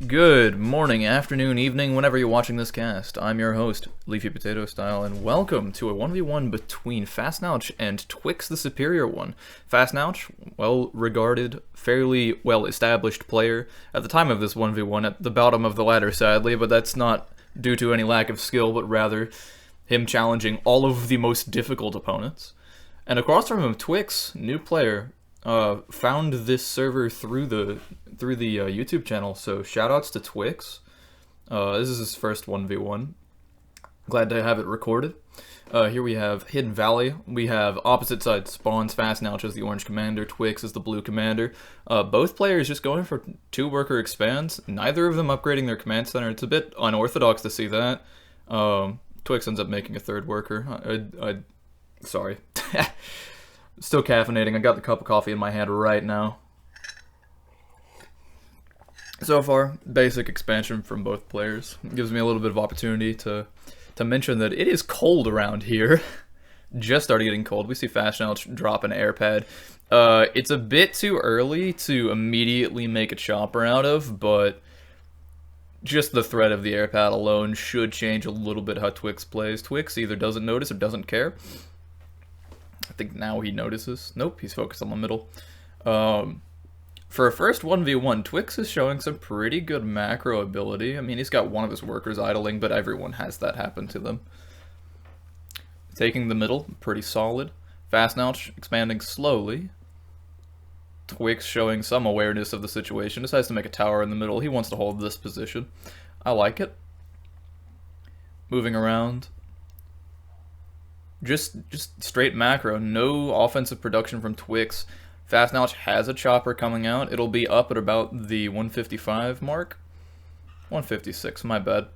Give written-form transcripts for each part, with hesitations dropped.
Good morning, afternoon, evening, whenever you're watching this cast. I'm your host, Leafy Potato Style, and welcome to a 1v1 between Fasnaltch and Twix the Superior One. Fasnaltch, well-regarded, fairly well-established player at the time of this 1v1, at the bottom of the ladder, sadly, but that's not due to any lack of skill, but rather him challenging all of the most difficult opponents. And across from him, Twix, new player, found this server through the YouTube channel, so shoutouts to Twix. This is his first 1v1. Glad to have it recorded. Here we have Hidden Valley. We have opposite side spawns. Fasnaltch as the orange commander, Twix as the blue commander. Both players just going for 2-worker expands. Neither of them upgrading their command center. It's a bit unorthodox to see that. Twix ends up making a 3rd worker. Sorry. Still caffeinating. I got the cup of coffee in my hand right now. So far, basic expansion from both players. It gives me a little bit of opportunity to mention that it is cold around here. Just started getting cold. We see Fasnaltch drop an air pad. It's a bit too early to immediately make a chopper out of, but just the threat of the air pad alone should change a little bit how Twix plays. Twix either doesn't notice or doesn't care. I think now he notices. Nope, he's focused on the middle. For a first 1v1, Twix is showing some pretty good macro ability. I mean, he's got one of his workers idling, but everyone has that happen to them. Taking the middle, pretty solid. Fasnaltch expanding slowly. Twix showing some awareness of the situation. Decides to make a tower in the middle. He wants to hold this position. I like it. Moving around. Just straight macro. No offensive production from Twix. Fasnaltch has a chopper coming out. It'll be up at about the 155 mark. 156, my bad.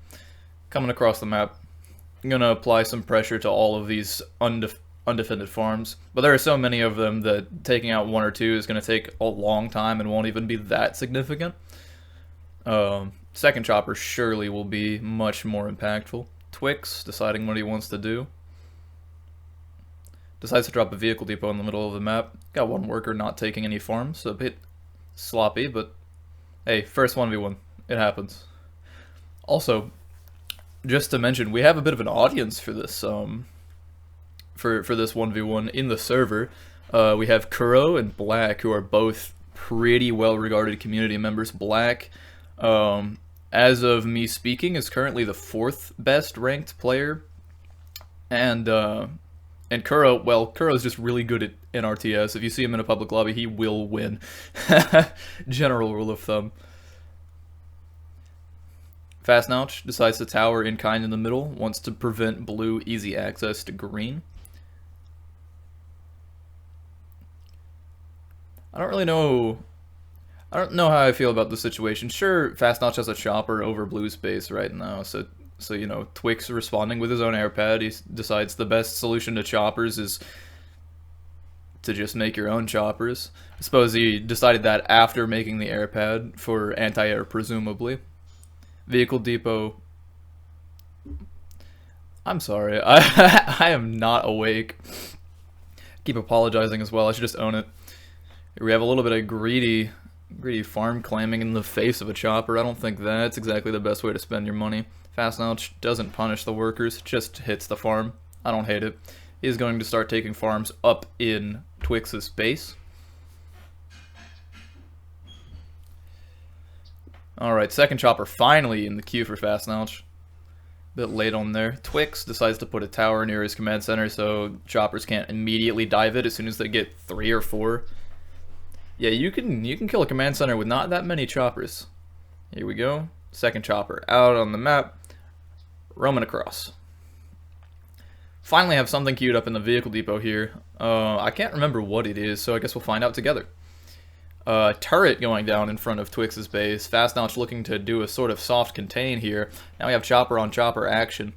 Coming across the map. I'm going to apply some pressure to all of these undefended farms. But there are so many of them that taking out 1 or 2 is going to take a long time and won't even be that significant. Second chopper surely will be much more impactful. Twix deciding what he wants to do. Decides to drop a vehicle depot in the middle of the map. Got 1 worker not taking any farms, so a bit sloppy, but hey, first 1v1. It happens. Also, just to mention, we have a bit of an audience for this for this 1v1 in the server. We have Kuro and Black, who are both pretty well-regarded community members. Black, as of me speaking, is currently the 4th best ranked player, and Kuro, well, Kuro's just really good at NRTS. If you see him in a public lobby, he will win. General rule of thumb. Fasnaltch decides to tower in kind in the middle, wants to prevent blue easy access to green. I don't know how I feel about the situation. Sure, Fasnaltch has a chopper over blue space right now, so you know, Twix responding with his own air pad. He decides the best solution to choppers is to just make your own choppers. I suppose he decided that after making the air pad for anti-air, presumably. Vehicle depot. I'm sorry. I am not awake. Keep apologizing as well. I should just own it. Here we have a little bit of greedy farm claiming in the face of a chopper. I don't think that's exactly the best way to spend your money. Fasnaltch doesn't punish the workers, just hits the farm. I don't hate it. He's going to start taking farms up in Twix's base. Alright, second chopper finally in the queue for Fasnaltch. Bit late on there. Twix decides to put a tower near his command center so choppers can't immediately dive it as soon as they get 3 or 4. Yeah, you can kill a command center with not that many choppers. Here we go. Second chopper out on the map. Roaming across. Finally have something queued up in the vehicle depot here. I can't remember what it is, so I guess we'll find out together. Turret going down in front of Twix's base. Fasnaltch looking to do a sort of soft contain here. Now we have chopper on chopper action.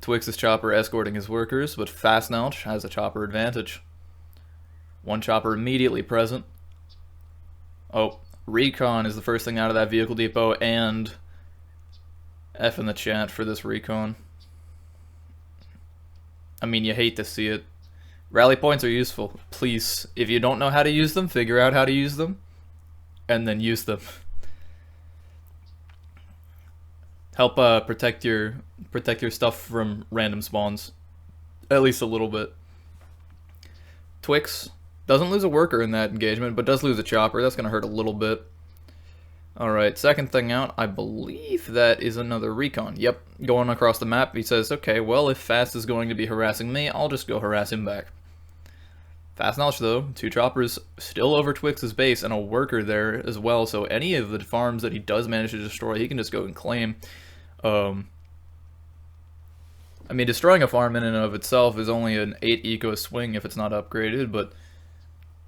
Twix's chopper escorting his workers, but Fasnaltch has a chopper advantage. 1 chopper immediately present. Oh, recon is the first thing out of that vehicle depot, and F in the chat for this recon. I mean, you hate to see it. Rally points are useful. Please, if you don't know how to use them, figure out how to use them. and then use them. Help protect your stuff from random spawns, at least a little bit. Twix doesn't lose a worker in that engagement, but does lose a chopper. That's gonna hurt a little bit. Alright, second thing out, I believe that is another recon. Yep, going across the map, he says, okay, well, if Fast is going to be harassing me, I'll just go harass him back. Fasnaltch, though, 2 choppers still over Twix's base, and a worker there as well, so any of the farms that he does manage to destroy, he can just go and claim. I mean, destroying a farm in and of itself is only an 8 eco swing if it's not upgraded, but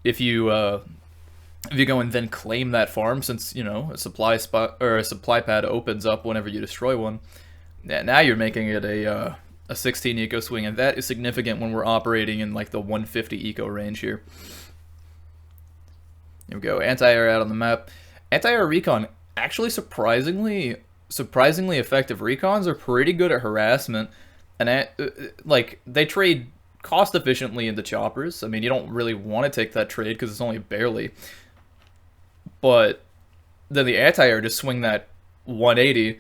if you go and then claim that farm, since, you know, a supply spot or a supply pad opens up whenever you destroy one, now you're making it a 16 eco swing, and that is significant when we're operating in like the 150 eco range here. Here we go, anti-air out on the map. Anti-air recon, actually surprisingly effective. Recons are pretty good at harassment, and like they trade cost efficiently into choppers. I mean, you don't really want to take that trade because it's only barely. But then the anti-air just swing that 180,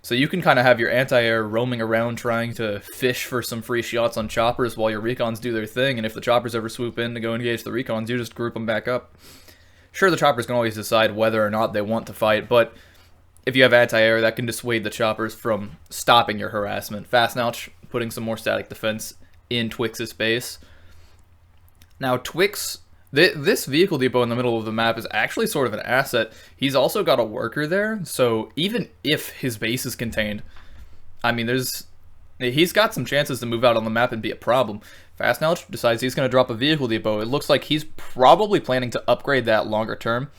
so you can kind of have your anti-air roaming around trying to fish for some free shots on choppers while your recons do their thing, and if the choppers ever swoop in to go engage the recons, you just group them back up. Sure, the choppers can always decide whether or not they want to fight, but if you have anti-air, that can dissuade the choppers from stopping your harassment. Fasnaltch putting some more static defense in Twix's base. Now, Twix, this vehicle depot in the middle of the map is actually sort of an asset. He's also got a worker there, so even if his base is contained, I mean, he's got some chances to move out on the map and be a problem. Fasnaltch decides he's going to drop a vehicle depot. It looks like he's probably planning to upgrade that longer term,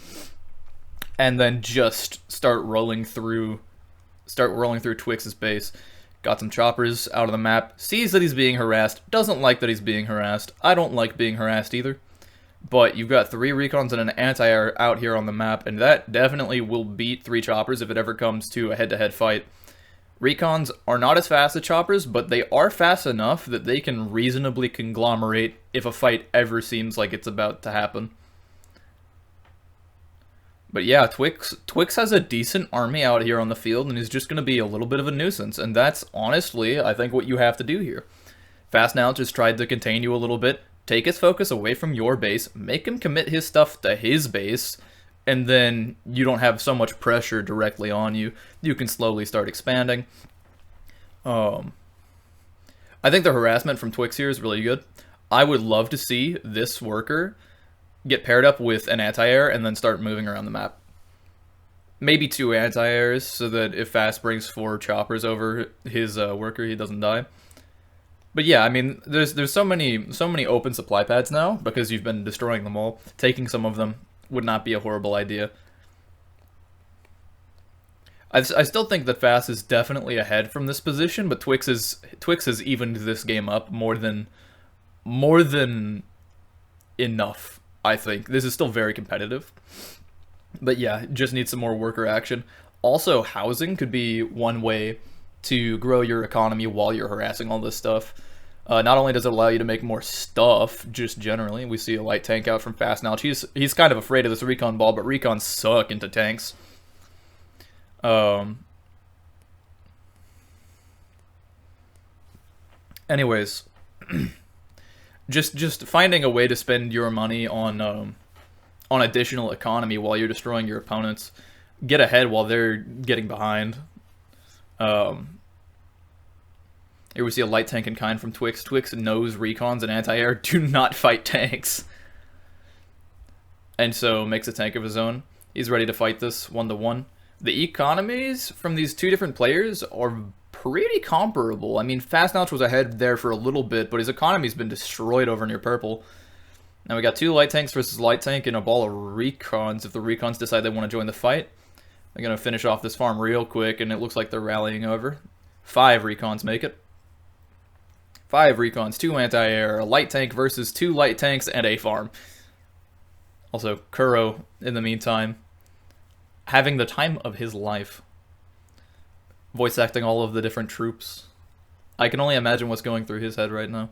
and then just start rolling through Twix's base. Got some choppers out of the map, sees that he's being harassed, doesn't like that he's being harassed. I don't like being harassed either. But you've got 3 recons and an anti-air out here on the map, and that definitely will beat 3 choppers if it ever comes to a head-to-head fight. Recons are not as fast as choppers, but they are fast enough that they can reasonably conglomerate if a fight ever seems like it's about to happen. But yeah, Twix has a decent army out here on the field, and is just going to be a little bit of a nuisance, and that's honestly, I think, what you have to do here. Fasnaltch just tried to contain you a little bit, take his focus away from your base, make him commit his stuff to his base, and then you don't have so much pressure directly on you. You can slowly start expanding. I think the harassment from Twix here is really good. I would love to see this worker get paired up with an anti-air and then start moving around the map. Maybe 2 anti-airs so that if Fast brings 4 choppers over his worker, he doesn't die. But yeah, I mean, there's so many open supply pads now because you've been destroying them all. Taking some of them would not be a horrible idea. I still think that Fast is definitely ahead from this position, but Twix has evened this game up more than enough. I think this is still very competitive, but yeah, just needs some more worker action. Also, housing could be one way to grow your economy while you're harassing all this stuff. Not only does it allow you to make more stuff, just generally, we see a light tank out from Fasnaltch. He's kind of afraid of this recon ball, but recons suck into tanks. Anyways, just finding a way to spend your money on additional economy while you're destroying your opponents. Get ahead while they're getting behind. Here we see a light tank in kind from Twix. Twix knows recons and anti-air do not fight tanks, and so makes a tank of his own. He's ready to fight this 1-to-1. The economies from these 2 different players are pretty comparable. I mean, Fasnaltch was ahead there for a little bit, but his economy's been destroyed over near purple. Now we got 2 light tanks versus light tank and a ball of recons. If the recons decide they want to join the fight, they're going to finish off this farm real quick, and it looks like they're rallying over. 5 recons make it. 5 recons, 2 anti-air, a light tank versus 2 light tanks, and a farm. Also, Kuro, in the meantime, having the time of his life. Voice acting all of the different troops. I can only imagine what's going through his head right now.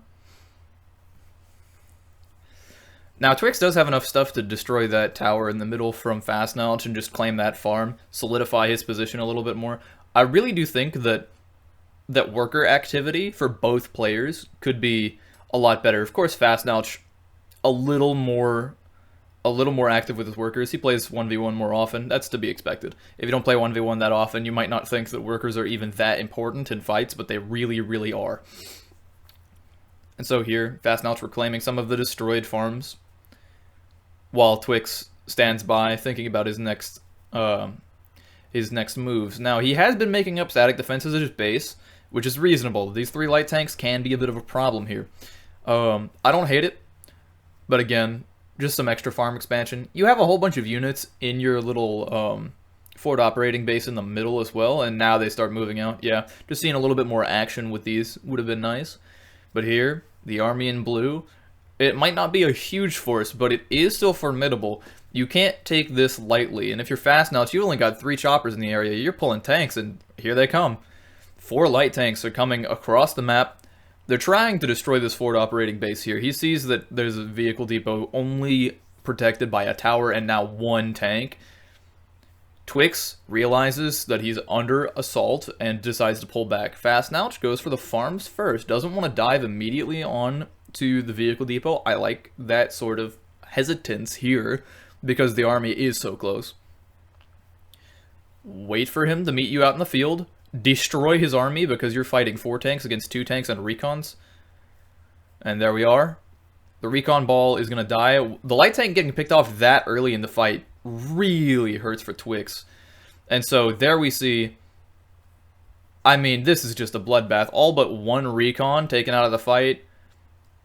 Now, Twix does have enough stuff to destroy that tower in the middle from Fasnaltch and just claim that farm, solidify his position a little bit more. I really do think that worker activity for both players could be a lot better. Of course, Fasnaltch a little more active with his workers. He plays 1v1 more often. That's to be expected. If you don't play 1v1 that often, you might not think that workers are even that important in fights, but they really, really are. And so here, Fasnaltch reclaiming some of the destroyed farms, while Twix stands by, thinking about his next moves. Now, he has been making up static defenses at his base, which is reasonable. These 3 light tanks can be a bit of a problem here. I don't hate it, but again, just some extra farm expansion. You have a whole bunch of units in your little forward operating base in the middle as well, and now they start moving out. Yeah, just seeing a little bit more action with these would have been nice. But here, the army in blue, it might not be a huge force, but it is still formidable. You can't take this lightly, and if you're Fasnaltch, you only got 3 choppers in the area. You're pulling tanks, and here they come. 4 light tanks are coming across the map. They're trying to destroy this forward operating base here. He sees that there's a vehicle depot only protected by a tower and now 1 tank. Twix realizes that he's under assault and decides to pull back. Fasnaltch goes for the farms first, doesn't want to dive immediately on to the vehicle depot. I like that sort of hesitance here because the army is so close. Wait for him to meet you out in the field. Destroy his army because you're fighting 4 tanks against 2 tanks and recons. And there we are. The recon ball is going to die. The light tank getting picked off that early in the fight really hurts for Twix. And so there we see, I mean, this is just a bloodbath. All but 1 recon taken out of the fight.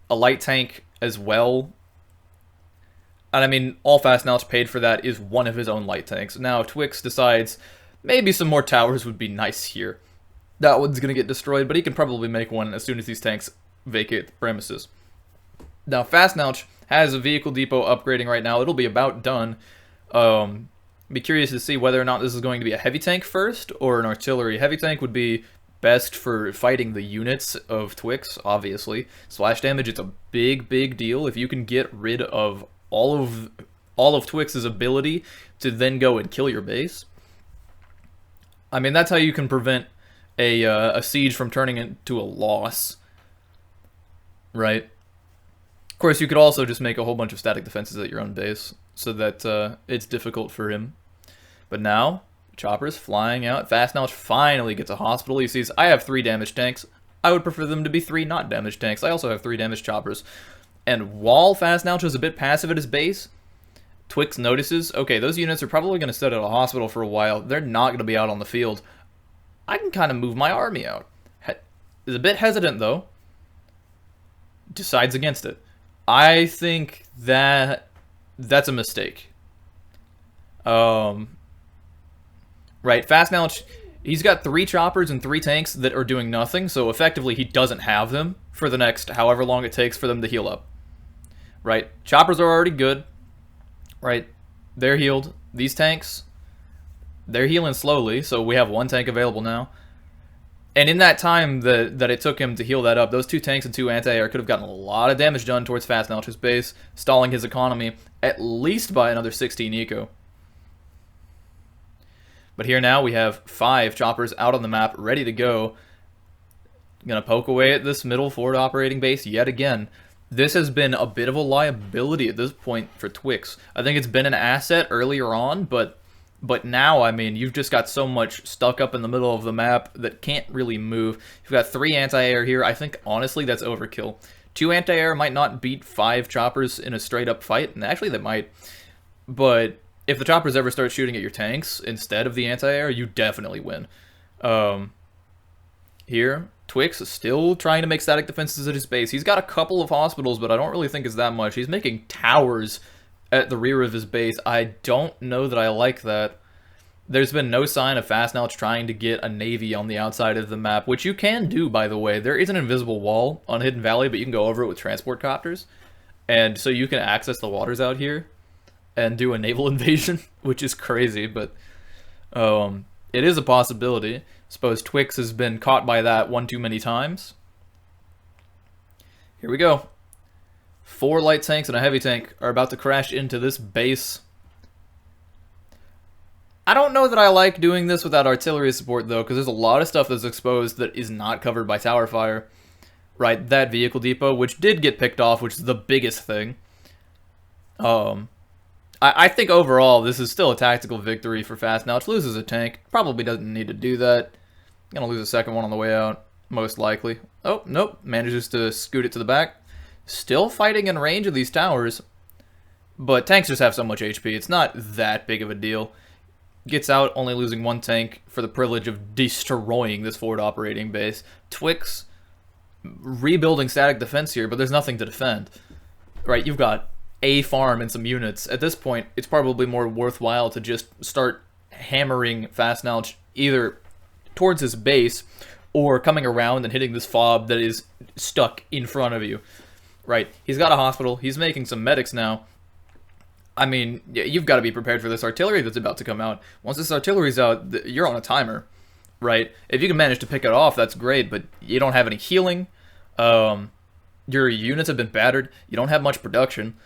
A light tank as well. And I mean, all Fasnaltch paid for that is 1 of his own light tanks. Now Twix decides maybe some more towers would be nice here. That one's going to get destroyed, but he can probably make one as soon as these tanks vacate the premises. Now Fasnaltch has a vehicle depot upgrading right now. It'll be about done. Be curious to see whether or not this is going to be a heavy tank first or an artillery. Heavy tank would be best for fighting the units of Twix, obviously. Splash damage, it's a big, big deal. If you can get rid of all of Twix's ability to then go and kill your base, I mean, that's how you can prevent a siege from turning into a loss, right? Of course, you could also just make a whole bunch of static defenses at your own base so that it's difficult for him. But now, choppers flying out. Fasnaltch finally gets a hospital. He sees, I have 3 damage tanks. I would prefer them to be 3 not damage tanks. I also have 3 damage choppers. And while Fasnaltch is a bit passive at his base, Twix notices, okay, those units are probably going to sit at a hospital for a while. They're not going to be out on the field. I can kind of move my army out. Is a bit hesitant, though. Decides against it. I think that's a mistake. Right, Fasnaltch, he's got 3 choppers and 3 tanks that are doing nothing, so effectively he doesn't have them for the next however long it takes for them to heal up. Right, choppers are already good. Right, they're healed. These tanks, they're healing slowly, so we have 1 tank available now. And in that time that it took him to heal that up, those 2 tanks and 2 anti-air could have gotten a lot of damage done towards Fasnaltch's base, stalling his economy at least by another 16 eco. But here now we have 5 choppers out on the map, ready to go. Gonna poke away at this middle forward operating base yet again. This has been a bit of a liability at this point for Twix. I think it's been an asset earlier on, but now, I mean, you've just got so much stuck up in the middle of the map that can't really move. You've got 3 anti-air here. I think, honestly, that's overkill. 2 anti-air might not beat 5 choppers in a straight-up fight, and actually they might. But if the choppers ever start shooting at your tanks instead of the anti-air, you definitely win. Here, Twix is still trying to make static defenses at his base. He's got a couple of hospitals, but I don't really think it's that much. He's making towers at the rear of his base. I don't know that I like that. There's been no sign of Fasnaltch trying to get a navy on the outside of the map, which you can do, by the way. There is an invisible wall on Hidden Valley, but you can go over it with transport copters. And so you can access the waters out here and do a naval invasion, which is crazy, but it is a possibility. Suppose Twix has been caught by that one too many times. Here we go. 4 light tanks and a heavy tank are about to crash into this base. I don't know that I like doing this without artillery support, though, because there's a lot of stuff that's exposed that is not covered by tower fire. Right, that vehicle depot, which did get picked off, which is the biggest thing. I think overall, this is still a tactical victory for Fasnaltch. Loses a tank. Probably doesn't need to do that. Gonna lose a second one on the way out, most likely. Oh, nope. Manages to scoot it to the back. Still fighting in range of these towers. But tanks just have so much HP. It's not that big of a deal. Gets out, only losing 1 tank for the privilege of destroying this forward operating base. Twix rebuilding static defense here, but there's nothing to defend. Right, you've got a farm and some units. At this point, it's probably more worthwhile to just start hammering Fasnaltch either towards his base or coming around and hitting this fob that is stuck in front of you. Right, he's got a hospital. He's making some medics now. I mean, you've got to be prepared for this artillery that's about to come out. Once this artillery's out, you're on a timer. Right? If you can manage to pick it off, that's great, but you don't have any healing. Your units have been battered. You don't have much production.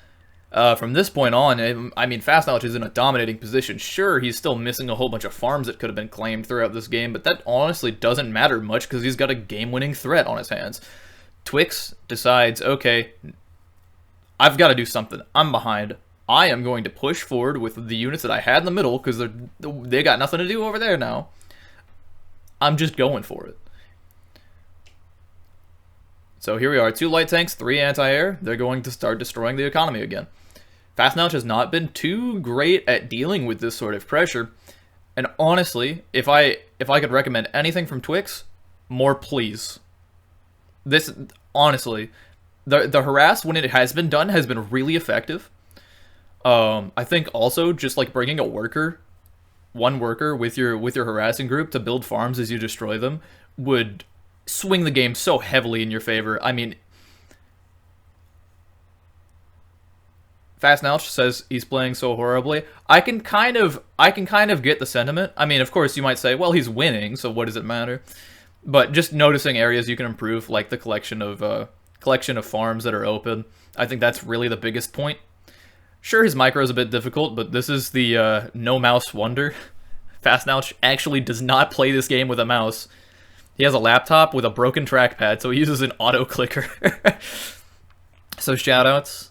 From this point on, I mean, Fasnaltch is in a dominating position. Sure, he's still missing a whole bunch of farms that could have been claimed throughout this game, but that honestly doesn't matter much because he's got a game-winning threat on his hands. Twix decides, okay, I've got to do something. I'm behind. I am going to push forward with the units that I had in the middle because they got nothing to do over there now. I'm just going for it. So here we are, 2 light tanks, 3 anti-air. They're going to start destroying the economy again. Fasnaltch has not been too great at dealing with this sort of pressure. And honestly, if I could recommend anything from Twix, more please. This, honestly, the harass when it has been done has been really effective. I think also just like bringing a worker, one worker with your harassing group to build farms as you destroy them would swing the game so heavily in your favor. I mean, Fasnaltch says he's playing so horribly. I can kind of get the sentiment. I mean, of course, you might say, well, he's winning, so what does it matter? But just noticing areas you can improve, like the collection of farms that are open, I think that's really the biggest point. Sure, his micro is a bit difficult, but this is the no mouse wonder. Fasnaltch actually does not play this game with a mouse. He has a laptop with a broken trackpad, so he uses an auto clicker. So shoutouts.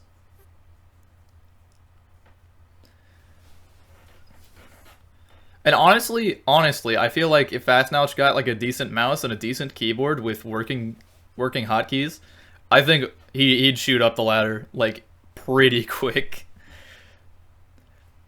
And honestly, I feel like if Fasnaltch got like a decent mouse and a decent keyboard with working hotkeys, I think he'd shoot up the ladder like pretty quick.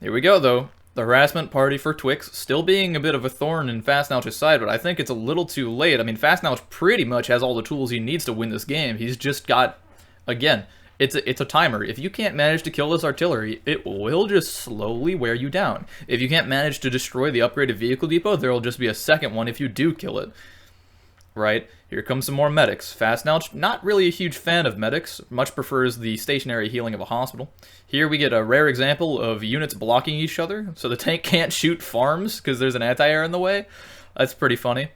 Here we go, though. The harassment party for Twix still being a bit of a thorn in Fasnaltch's side, but I think it's a little too late. I mean, Fasnaltch pretty much has all the tools he needs to win this game. He's just got, again, it's a timer. If you can't manage to kill this artillery, it will just slowly wear you down. If you can't manage to destroy the upgraded vehicle depot, there will just be a second one if you do kill it. Right? Here comes some more medics. Fasnaltch, not really a huge fan of medics, much prefers the stationary healing of a hospital. Here we get a rare example of units blocking each other, so the tank can't shoot farms because there's an anti-air in the way. That's pretty funny.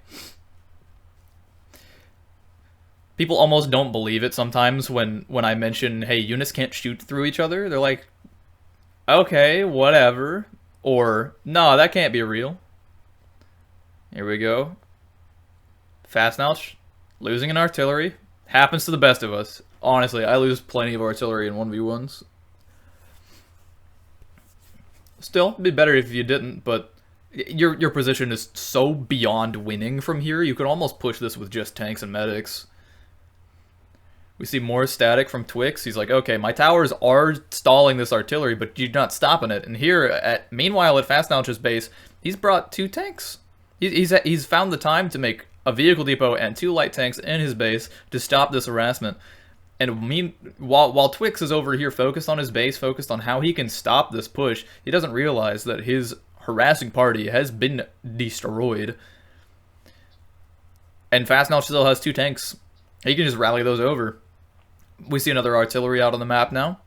People almost don't believe it sometimes when I mention, hey, units can't shoot through each other. They're like, okay, whatever. Or, no, that can't be real. Here we go. Fasnaltch, losing an artillery. Happens to the best of us. Honestly, I lose plenty of artillery in 1v1s. Still, it'd be better if you didn't, but your position is so beyond winning from here, you could almost push this with just tanks and medics. We see more static from Twix. He's like, okay, my towers are stalling this artillery, but you're not stopping it. And here, meanwhile, at Fasnaltch's base, he's brought 2 tanks. He's found the time to make a vehicle depot and 2 light tanks in his base to stop this harassment. And while Twix is over here focused on his base, focused on how he can stop this push, he doesn't realize that his harassing party has been destroyed. And Fasnaltch still has 2 tanks. He can just rally those over. We see another artillery out on the map now.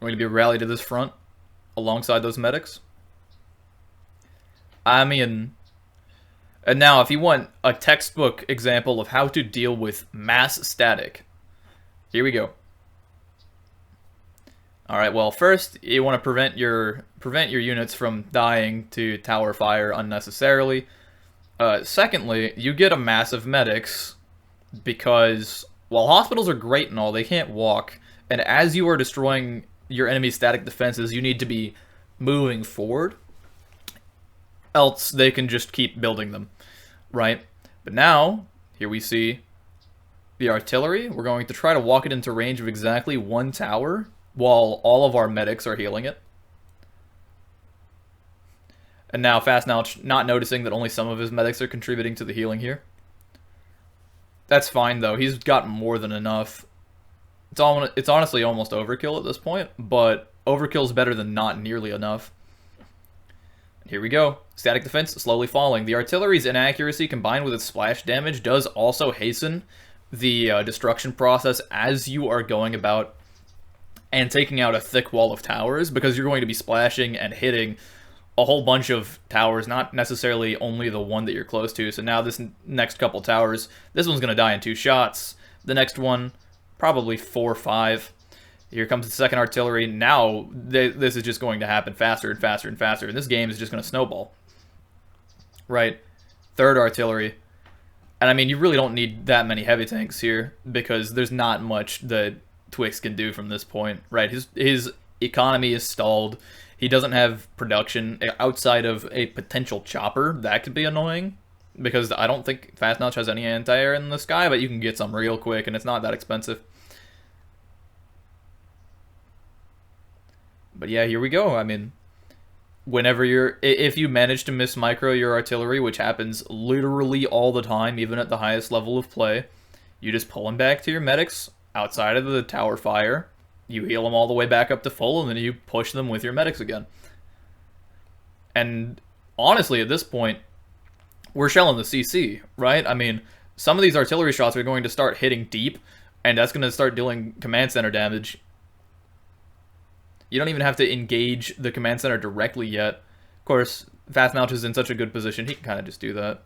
We're going to be rallied to this front alongside those medics. I mean, and now if you want a textbook example of how to deal with mass static, here we go. All right. Well, first you want to prevent your units from dying to tower fire unnecessarily. Secondly, you get a massive medics because while hospitals are great and all, they can't walk. And as you are destroying your enemy's static defenses, you need to be moving forward. Else they can just keep building them, right? But now, here we see the artillery. We're going to try to walk it into range of exactly one tower while all of our medics are healing it. And now Fasnaltch not noticing that only some of his medics are contributing to the healing here. That's fine, though. He's got more than enough. It's honestly almost overkill at this point, but overkill's better than not nearly enough. Here we go. Static defense slowly falling. The artillery's inaccuracy combined with its splash damage does also hasten the destruction process as you are going about and taking out a thick wall of towers, because you're going to be splashing and hitting a whole bunch of towers, not necessarily only the one that you're close to. So now this next couple towers, this one's going to die in 2 shots. The next one, probably 4 or 5. Here comes the second artillery. Now, this is just going to happen faster and faster and faster. And this game is just going to snowball. Right? Third artillery. And I mean, you really don't need that many heavy tanks here, because there's not much that Twix can do from this point. Right? His economy is stalled. He doesn't have production outside of a potential chopper. That could be annoying, because I don't think Fasnaltch has any anti-air in the sky, but you can get some real quick, and it's not that expensive. But yeah, here we go. I mean, if you manage to miss micro your artillery, which happens literally all the time, even at the highest level of play, you just pull them back to your medics outside of the tower fire. You heal them all the way back up to full, and then you push them with your medics again. And honestly, at this point, we're shelling the CC, right? I mean, some of these artillery shots are going to start hitting deep, and that's going to start dealing command center damage. You don't even have to engage the command center directly yet. Of course, Fasnaltch is in such a good position, he can kind of just do that.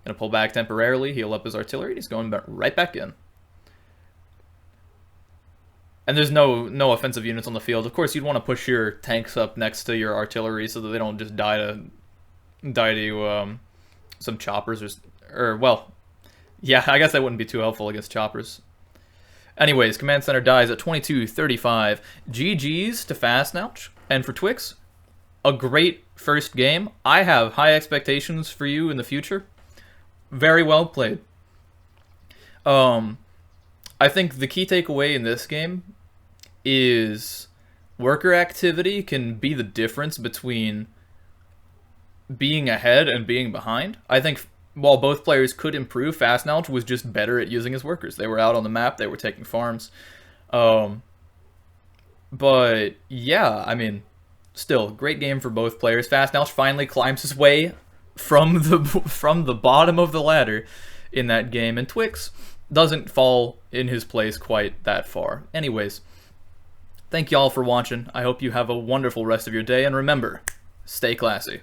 Gonna pull back temporarily, heal up his artillery, and he's going right back in. And there's no offensive units on the field. Of course, you'd want to push your tanks up next to your artillery so that they don't just die to some choppers or well, yeah, I guess that wouldn't be too helpful against choppers. Anyways, command center dies at 22:35. GG's to Fasnaltch. And for Twix, a great first game. I have high expectations for you in the future. Very well played. I think the key takeaway in this game is worker activity can be the difference between being ahead and being behind. I think while both players could improve, Fasnaltch was just better at using his workers. They were out on the map, they were taking farms. But yeah, I mean, still, great game for both players. Fasnaltch finally climbs his way from the bottom of the ladder in that game, and Twix doesn't fall in his place quite that far. Anyways, thank y'all for watching. I hope you have a wonderful rest of your day, and remember, stay classy.